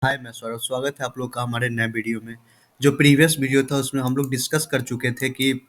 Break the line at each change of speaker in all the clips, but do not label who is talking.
हाय, मैं सौरभ। स्वागत है आप लोग का हमारे नए वीडियो में। जो प्रीवियस वीडियो था उसमें हम लोग डिस्कस कर चुके थे कि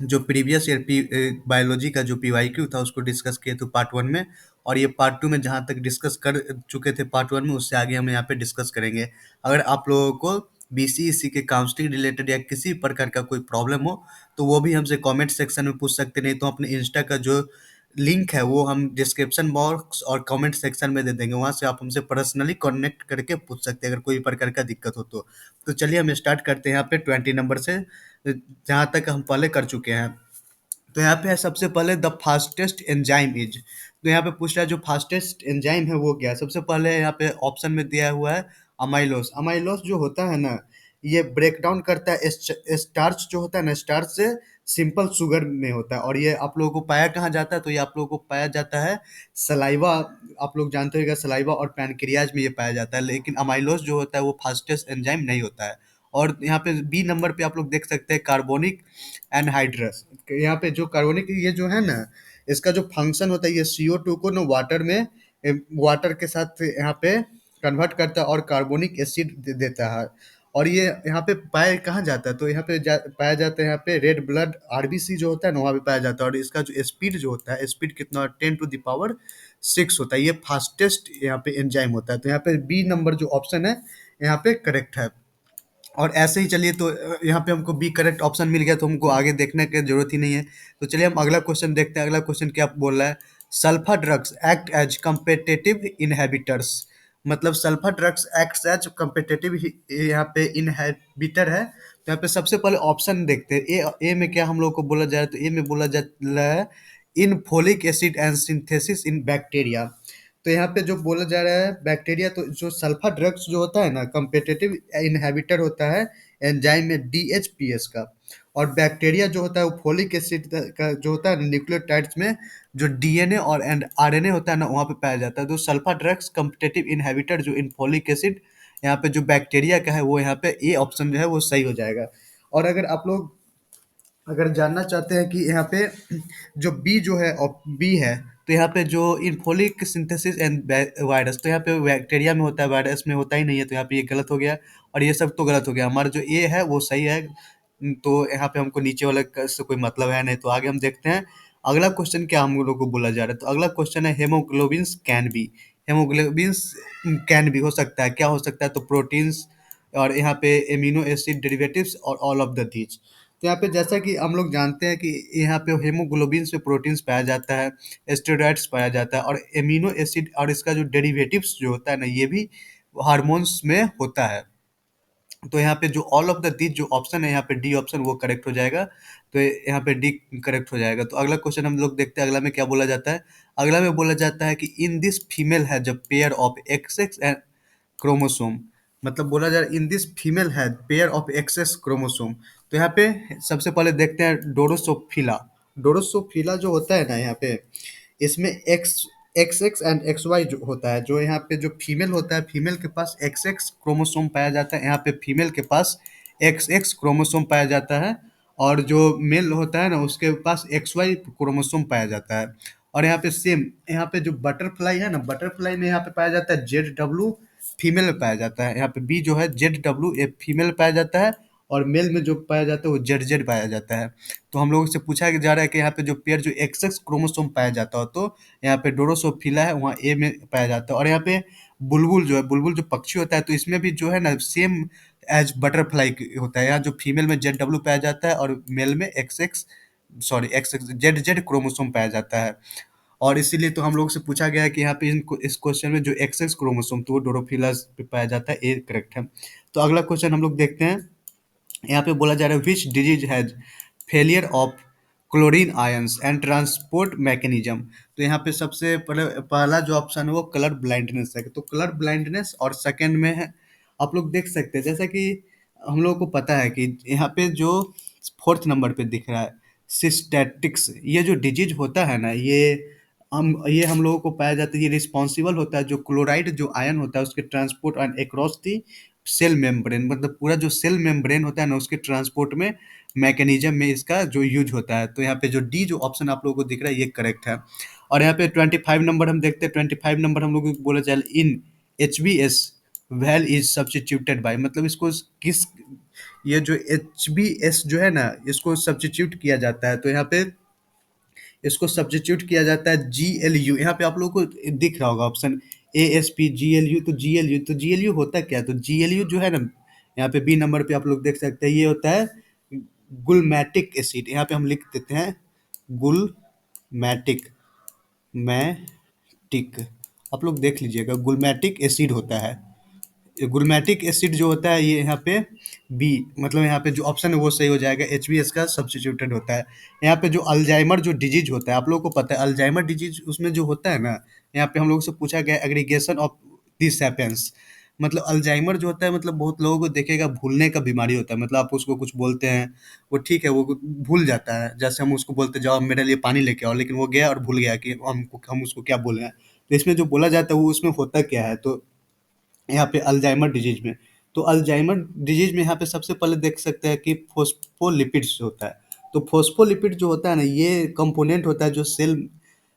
जो प्रीवियस ईयर बायोलॉजी का जो पीवाईक्यू था उसको डिस्कस किए थे पार्ट वन में। और ये पार्ट टू में जहाँ तक डिस्कस कर चुके थे पार्ट वन में, उससे आगे हम यहाँ पे डिस्कस करेंगे। अगर आप लोगों को बीसीईसी के काउंसलिंग रिलेटेड या किसी प्रकार का कोई प्रॉब्लम हो तो वो भी हमसे कमेंट सेक्शन में पूछ सकते, नहीं तो अपने इंस्टा का जो लिंक है वो हम डिस्क्रिप्शन बॉक्स और कमेंट सेक्शन में दे देंगे, वहाँ से आप हमसे पर्सनली कनेक्ट करके पूछ सकते हैं अगर कोई प्रकार का दिक्कत हो तो चलिए हम स्टार्ट करते हैं यहाँ पे 20 नंबर से, जहाँ तक हम पहले कर चुके हैं। तो यहाँ पे है सबसे पहले द फास्टेस्ट एंजाइम इज। तो यहाँ पे पूछ रहा है जो फास्टेस्ट एंजाइम है वो क्या है। सबसे पहले यहाँ पे ऑप्शन में दिया हुआ है अमाइलोस। अमाइलोस जो होता है ना, ये ब्रेक डाउन करता है स्टार्च जो होता है ना, स्टार्च से सिंपल शुगर में होता है। और ये आप लोगों को पाया कहाँ जाता है, तो ये आप लोगों को पाया जाता है सलाइवा। आप लोग जानते होगा सलाइवा और पैनक्रियाज में ये पाया जाता है, लेकिन अमाइलोस जो होता है वो फास्टेस्ट एंजाइम नहीं होता है। और यहाँ पे बी नंबर पे आप लोग देख सकते हैं कार्बोनिक एनहाइड्रस। यहाँ पे जो कार्बोनिक ये जो है ना, इसका जो फंक्शन होता है, ये CO2 को ना वाटर में वाटर के साथ यहाँ पे कन्वर्ट करता है और कार्बोनिक एसिड देता है। और ये यहाँ पे पाया कहाँ जाता है, तो यहाँ पे पाया जाता है यहाँ पे रेड ब्लड आरबीसी जो होता है ना, वहाँ पे पाया जाता है। और इसका जो स्पीड जो होता है, स्पीड कितना, 10⁻⁶ होता है। ये फास्टेस्ट यहाँ पे एंजाइम होता है। तो यहाँ पे बी नंबर जो ऑप्शन है यहाँ पे करेक्ट है। और ऐसे ही चलिए, तो यहाँ पे हमको बी करेक्ट ऑप्शन मिल गया, तो हमको आगे देखने की जरूरत ही नहीं है। तो चलिए हम अगला क्वेश्चन देखते हैं। अगला क्वेश्चन क्या बोल रहा है, sulphur drugs act as competitive inhibitors. मतलब sulphur drugs act as competitive यहाँ पे इनहेबिटर है। तो यहाँ पे सबसे पहले ऑप्शन देखते हैं। ए में क्या हम लोग को बोला जा रहा है, तो ए में बोला जा रहा है in folic acid and synthesis in bacteria. तो यहाँ पे जो बोला जा रहा है बैक्टीरिया, तो जो सल्फर ड्रग्स जो होता है ना, कम्पिटिटिव इनहेबिटर होता है एंजाइम में DHPS का। और बैक्टीरिया जो होता है वो फोलिक एसिड का जो होता है न्यूक्लियोटाइड्स में जो DNA और एंड RNA होता है ना, वहाँ पे पाया जाता है। तो सल्फर ड्रग्स कम्पिटिटिव इनहेबिटर जो इन फोलिक एसिड यहाँ पे जो बैक्टीरिया का है, वो यहाँ पे ए ऑप्शन जो है वो सही हो जाएगा। और अगर आप लोग अगर जानना चाहते हैं कि यहाँ पे जो बी जो है बी है, तो यहाँ पे जो इनफोलिक सिंथेसिस एंड वायरस, तो यहाँ पे बैक्टीरिया में होता है, वायरस में होता ही नहीं है। तो यहाँ पे ये गलत हो गया और ये सब तो गलत हो गया। हमारा जो ए है वो सही है। तो यहाँ पे हमको नीचे वाला से कोई मतलब है नहीं। तो आगे हम देखते हैं अगला क्वेश्चन क्या हम लोग को बोला जा रहा है। तो अगला क्वेश्चन है हेमोग्लोबिन्स कैन बी। हेमोग्लोबिन्स कैन बी हो सकता है, क्या हो सकता है, तो प्रोटीन्स और यहाँ पे एमिनो एसिड डेरिवेटिव्स और ऑल ऑफ द दीज। तो यहाँ पे जैसा कि हम लोग जानते हैं कि यहाँ पे हीमोग्लोबिन में प्रोटीन्स पाया जाता है, स्टेरॉइड्स पाया जाता है और एमिनो एसिड और इसका जो डेरिवेटिव्स जो होता है ना, ये भी हार्मोन्स में होता है। तो यहाँ पे जो ऑल ऑफ द दीज जो ऑप्शन है यहाँ पे डी ऑप्शन वो करेक्ट हो जाएगा। तो यहाँ पे डी करेक्ट हो जाएगा। तो अगला क्वेश्चन हम लोग देखते हैं अगला में क्या बोला जाता है। अगला में बोला जाता है कि इन दिस फीमेल है जब pair of XX and chromosome. मतलब बोला जा रहा है इन दिस फीमेल है पेयर ऑफ एक्सेस क्रोमोसोम। तो यहाँ पे सबसे पहले देखते हैं डोरोसोफिला। डोरोसोफिला जो होता है ना, यहाँ पे इसमें XX एंड XY जो होता है, जो यहाँ पे जो फीमेल होता है, फीमेल के पास XX क्रोमोसोम पाया जाता है। यहाँ पे फीमेल के पास XX क्रोमोसोम पाया जाता है। और जो मेल होता है ना, उसके पास XY क्रोमोसोम पाया जाता है। और यहाँ पे सेम, यहाँ पे जो बटरफ्लाई है ना, बटरफ्लाई में यहाँ पे पाया जाता है ZW, फीमेल में पाया जाता है। यहाँ पे बी जो है ZW ये फीमेल में पाया जाता है। और मेल में जो पाया जाता है वो ZZ पाया जाता है। तो हम लोगों से पूछा जा रहा है कि यहाँ पे जो पेयर जो XX क्रोमोसोम पाया जाता हो, तो यहाँ पे डोरोसोफिला है, वहाँ ए में पाया जाता है। और यहाँ पे बुलबुल जो है, बुलबुल जो पक्षी होता है, तो इसमें भी जो है ना सेम एज बटरफ्लाई होता है। यहाँ जो फीमेल में ZW पाया जाता है और मेल में ZZ क्रोमोसोम पाया जाता है। और इसीलिए तो हम लोग से पूछा गया है कि यहाँ पे इस क्वेश्चन में जो XX क्रोमोसोम तो वो डोरोफिला पे पाया जाता है, ए करेक्ट है। तो अगला क्वेश्चन हम लोग देखते हैं। यहाँ पे बोला जा रहा है which disease has failure of chlorine ions and transport mechanism. तो यहाँ पे सबसे पहला जो ऑप्शन है वो कलर ब्लाइंडनेस है। तो कलर ब्लाइंडनेस और सेकंड में है, आप लोग देख सकते हैं जैसा कि हम लोगों को पता है कि यहाँ पे जो फोर्थ नंबर पे दिख रहा है सिस्टेटिक्स, ये जो डिजीज होता है ना, ये हम लोगों को पाया जाता है, ये रिस्पॉन्सिबल होता है जो क्लोराइड जो आयन होता है उसके transport and across the cell membrane. मतलब पूरा जो सेल मेम्ब्रेन होता है ना, उसके ट्रांसपोर्ट में मैकेनिज्म में इसका जो यूज होता है। तो यहाँ पे जो डी जो ऑप्शन आप लोगों को दिख रहा है ये करेक्ट है। और यहाँ पे 25 नंबर हम देखते हैं। 25 नंबर हम लोग को बोला जाए in HBS val is substituted by, मतलब इसको किस, ये जो HBS जो है ना, इसको सब्स्टिट्यूट किया जाता है, तो यहाँ पे इसको सब्स्टिट्यूट किया जाता है GLU। यहाँ पे आप लोगों को दिख रहा होगा ऑप्शन ASP GLU, तो GLU होता क्या है? तो GLU जो है ना, यहाँ पे बी नंबर पे आप लोग देख सकते हैं, ये होता है गुलमैटिक एसिड। यहाँ पे हम लिख देते हैं गुलमैटिक, मैटिक, आप लोग देख लीजिएगा, गुलमैटिक एसिड होता है। गुलमैटिक एसिड जो होता है ये यहाँ पे बी, मतलब यहाँ पे जो ऑप्शन है वो सही हो जाएगा, HBS का सब्स्टिट्यूटेड होता है। यहाँ पे जो अल्जाइमर जो डिजीज होता है, आप लोगों को पता है अल्जाइमर डिजीज उसमें जो होता है ना, यहाँ पे हम लोग से पूछा गया एग्रीगेशन ऑफ दिस हैपेंस, मतलब अल्जाइमर जो होता है, मतलब बहुत लोगों को देखेगा भूलने का बीमारी होता है, मतलब आप उसको कुछ बोलते हैं, वो ठीक है वो भूल जाता है, जैसे हम उसको बोलते जाओ मेरे लिए पानी लेके आओ, लेकिन वो गया और भूल गया कि हम उसको क्या बोले हैं। तो इसमें जो बोला जाता है वो उसमें होता क्या है, तो यहाँ पे अल्जाइमर डिजीज में, तो अल्जाइमर डिजीज में यहाँ पे सबसे पहले देख सकते हैं कि फोस्फोलिपिड्स होता है। तो फोस्फोलिपिड जो होता है ना, ये कंपोनेंट होता है जो सेल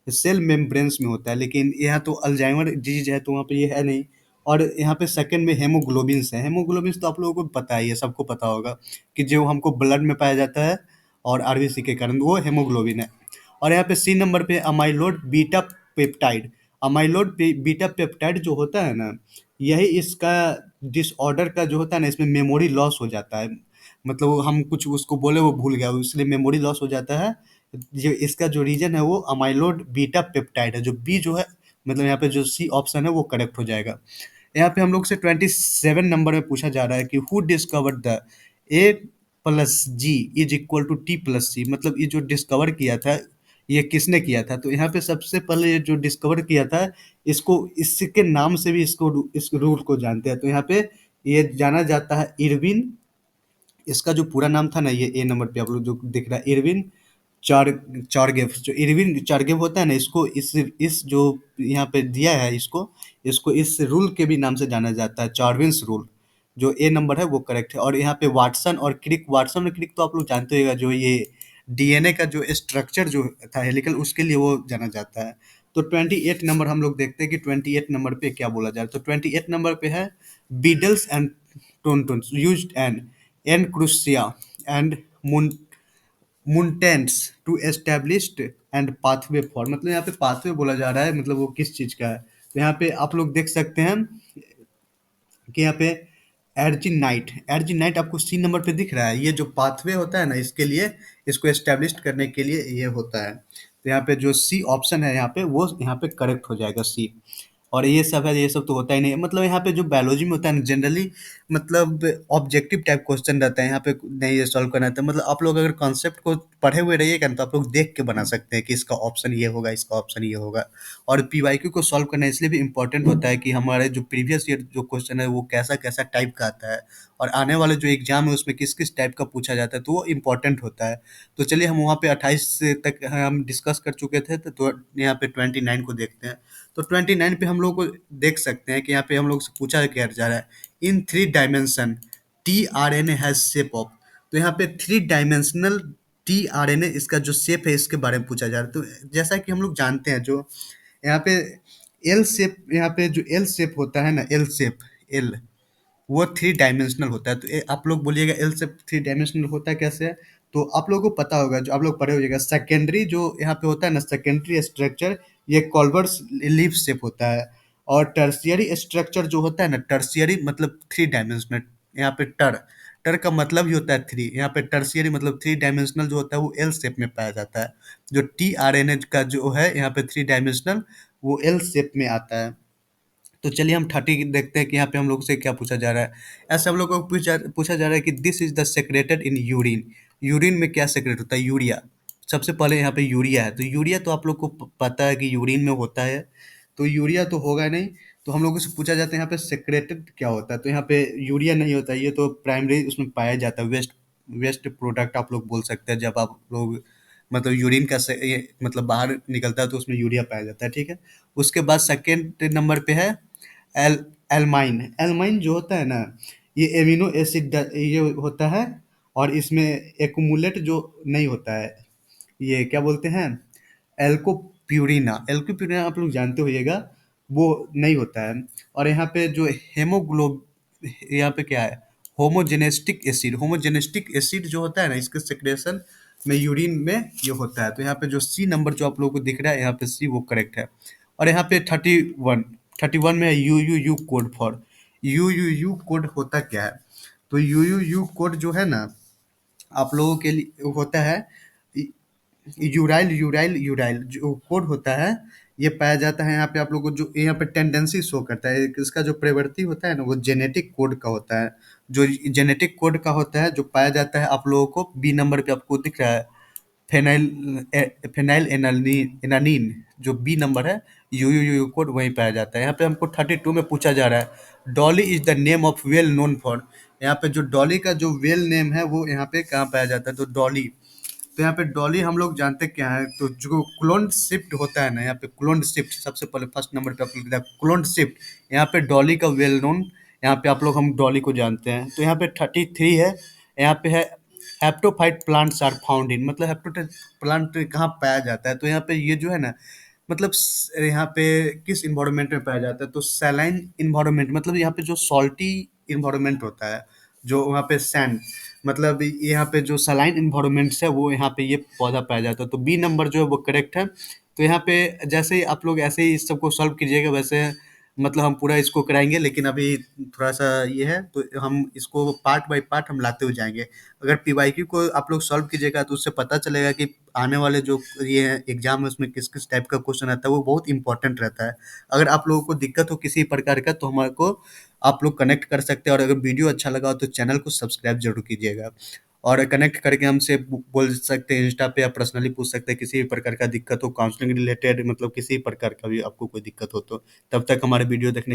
सेल मेम्ब्रेन्स में होता है, लेकिन यहाँ तो अल्जाइमर डिजीज है तो वहाँ पे ये है नहीं। और यहाँ पे सेकंड में हेमोग्लोबिन्स है। हेमोग्लोबिन्स तो आप लोगों को पता ही है, सबको पता होगा कि जो हमको ब्लड में पाया जाता है और आरबीसी के कारण वो हेमोग्लोबिन है। और यहाँ पे सी नंबर पे अमाइलोड बीटा पेप्टाइड। अमाइलोड बीटा पेप्टाइड जो होता है ना, यही इसका डिसऑर्डर का जो होता है ना, इसमें मेमोरी लॉस हो जाता है, मतलब वो हम कुछ उसको बोले वो भूल गया, इसलिए मेमोरी लॉस हो जाता है। जो इसका जो रीजन है वो अमाइलोड बीटा पेप्टाइड है, जो बी जो है, मतलब यहाँ पे जो सी ऑप्शन है वो करेक्ट हो जाएगा। यहाँ पे हम लोग से 27 नंबर में पूछा जा रहा है कि हु डिस्कवर्ड द A+G=T+C, मतलब ये जो डिस्कवर किया था ये किसने किया था? तो यहाँ पे सबसे पहले ये जो डिस्कवर किया था, इसको इसके नाम से भी इस रूल को जानते हैं, तो यहाँ पे ये जाना जाता है इरविन। इसका जो पूरा नाम था ना, ये ए नंबर पे आप लोग जो दिख रहा है इरविन चार चार्गेव, जो इरविन चार्गेव होता है ना, इसको इस जो यहाँ पे दिया है, इसको इसको इस रूल के भी नाम से जाना जाता है, चार्विन्स रूल। जो ए नंबर है वो करेक्ट है। और यहाँ पे वाटसन और क्रिक, वाटसन और क्रिक तो आप लोग जानते होगा, जो ये DNA का जो स्ट्रक्चर जो था हेलिकल, उसके लिए वो जाना जाता है। तो 28 नंबर हम लोग देखते हैं कि 28 नंबर पे क्या बोला जा रहा है। तो 28 नंबर पे है बीडल्स एंड टोनटोन्स used and N crassa and mutants to established and pathway for, मतलब यहाँ पे पाथवे बोला जा रहा है, मतलब वो किस चीज़ का है। तो यहाँ पे आप लोग देख सकते हैं कि यहाँ पे एर्जिनाइट आपको सी नंबर पे दिख रहा है, ये जो पाथवे होता है ना, इसके लिए इसको एस्टेब्लिश करने के लिए ये होता है। तो यहाँ पे जो सी ऑप्शन है यहाँ पे वो यहाँ पे करेक्ट हो जाएगा, सी। और ये सब है, ये सब तो होता ही नहीं है, मतलब यहाँ पे जो बायोलॉजी में होता है ना जनरली, मतलब ऑब्जेक्टिव टाइप क्वेश्चन रहता है यहाँ पे, नहीं ये सॉल्व करना था, मतलब आप लोग अगर कॉन्सेप्ट को पढ़े हुए रहिएगा ना, तो आप लोग देख के बना सकते हैं कि इसका ऑप्शन ये होगा, इसका ऑप्शन ये होगा। और पीवाईक्यू को सॉल्व करना इसलिए भी इम्पोर्टेंट होता है कि हमारे जो प्रीवियस ईयर जो क्वेश्चन है वो कैसा कैसा टाइप का आता है, और आने वाले जो एग्जाम है उसमें किस किस टाइप का पूछा जाता है, तो वो इम्पोर्टेंट होता है। तो चलिए हम वहाँ पे 28 तक हम डिस्कस कर चुके थे, तो यहाँ पे 29 को देखते हैं। तो 29 पे हम लोग को देख सकते हैं कि यहाँ पे हम लोग से पूछा क्या जा रहा है, इन 3 dimension tRNA has shape of. तो यहाँ पे 3 डायमेंशनल tRNA इसका जो शेप है इसके बारे में पूछा जा रहा है। तो जैसा कि हम लोग जानते हैं, जो यहाँ पे एल शेप, यहाँ पे जो एल शेप होता है ना, एल शेप, एल वो 3 डायमेंशनल होता है। तो आप लोग बोलिएगा एल शेप 3 डायमेंशनल होता है कैसे है? तो आप लोगों को पता होगा, जो आप लोग पढ़े होइएगा, सेकेंडरी जो यहाँ पे होता है ना, सेकेंडरी स्ट्रक्चर, ये कॉल्बर्स लीफ शेप होता है। और टर्शियरी स्ट्रक्चर जो होता है ना, टर्शियरी मतलब 3 डायमेंशनल, यहाँ पे टर टर का मतलब ही होता है 3, यहाँ पे टर्शियरी मतलब 3 डायमेंशनल जो होता है वो एल शेप में पाया जाता है। जो tRNA का जो है यहाँ पे 3 डायमेंशनल, वो एल शेप में आता है। तो चलिए हम 30 देखते हैं कि यहाँ पे हम लोग से क्या पूछा जा रहा है। ऐसे हम लोग को पूछा जा रहा है कि this is the secreted in urine. Urine में क्या सेक्रेट होता है? यूरिया। सबसे पहले यहाँ पे यूरिया है, तो यूरिया तो आप लोग को पता है कि यूरिन में होता है, तो यूरिया तो होगा नहीं। तो हम लोगों से पूछा जाता है यहाँ पे सेक्रेटेड क्या होता है, तो यहाँ पे यूरिया नहीं होता है, ये तो प्राइमरी उसमें पाया जाता है, वेस्ट वेस्ट प्रोडक्ट आप लोग बोल सकते हैं, जब आप लोग मतलब यूरिन का ये मतलब बाहर निकलता है तो उसमें यूरिया पाया जाता है, ठीक है। उसके बाद सेकेंड नंबर पे है एल एल्माइन। एल्माइन जो होता है ना, ये एमिनो एसिड ये होता है, और इसमें एक्मुलेट जो नहीं होता है, ये क्या बोलते हैं, एल्कोप्यूरिना। एल्कोप्यूरिना आप लोग जानते होइएगा, वो नहीं होता है। और यहाँ पे जो हेमोग्लोब यहाँ पे क्या है, होमोजेनेस्टिक एसिड जो होता है ना, इसके सिक्रेशन में यूरिन में ये होता है। तो यहाँ पे जो सी नंबर जो आप लोगों को दिख रहा है, यहाँ पे सी वो करेक्ट है। और यहाँ पे 31 में है you code for, you code होता क्या है। तो यू कोड जो है ना, आप लोगों के लिए होता है यूराइल जो कोड होता है, ये पाया जाता है यहाँ पे। आप लोगों को जो यहाँ पे टेंडेंसी शो करता है, इसका जो प्रवृत्ति होता है ना, वो जेनेटिक कोड का होता है। जो जेनेटिक कोड का होता है, जो पाया जाता है आप लोगों को बी नंबर पे आपको दिख रहा है, फेनाइल एनानीन, जो बी नंबर है, यू कोड वहीं पाया जाता है। यहाँ पे हमको 32 में पूछा जा रहा है, Dolly is the name of well known for. यहाँ पे जो डॉली का जो वेल नेम है वो यहाँ पे कहाँ पाया जाता है, तो डॉली। तो यहाँ पे डॉली हम लोग जानते क्या है, तो जो क्लोन शिफ्ट होता है ना, यहाँ पे क्लोन शिफ्ट सबसे पहले फर्स्ट नंबर पे आपको लिखा है क्लोन शिफ्ट। यहाँ पे डॉली का वेल नोन, यहाँ पे आप लोग हम डॉली को जानते हैं। तो यहाँ पे 33 है, यहाँ पे है हेप्टोफाइट प्लांट्स आर फाउंड इन, मतलब हेप्टोफाइट प्लांट कहाँ पाया जाता है। तो यहाँ पे ये जो है ना, मतलब यहाँ पे किस इन्वायरमेंट में पाया जाता है, तो सैलाइन इन्वायरमेंट, मतलब यहाँ पे जो सॉल्टी इन्वायरमेंट होता है, जो वहाँ पे सैंड, मतलब यहाँ पे जो सलाइन इन्वायरमेंट्स है वो यहाँ पे ये पौधा पाया जाता है। तो बी नंबर जो है वो करेक्ट है। तो यहाँ पे जैसे ही आप लोग ऐसे ही इस सबको सॉल्व कीजिएगा, वैसे मतलब हम पूरा इसको कराएंगे, लेकिन अभी थोड़ा सा ये है, तो हम इसको पार्ट बाय पार्ट हम लाते हुए जाएंगे। अगर पीवाईक्यू को आप लोग सॉल्व कीजिएगा, तो उससे पता चलेगा कि आने वाले जो ये एग्जाम है उसमें किस किस टाइप का क्वेश्चन आता है, वो बहुत इंपॉर्टेंट रहता है। अगर आप लोगों को दिक्कत हो किसी प्रकार का, तो हमारे को आप लोग कनेक्ट कर सकते हैं। और अगर वीडियो अच्छा लगा हो तो चैनल को सब्सक्राइब जरूर कीजिएगा। और कनेक्ट करके हमसे बोल सकते हैं, इंस्टा पे या पर्सनली पूछ सकते हैं, किसी भी प्रकार का दिक्कत हो, काउंसलिंग रिलेटेड, मतलब किसी भी प्रकार का भी आपको कोई दिक्कत हो तो। तब तक हमारे वीडियो देखने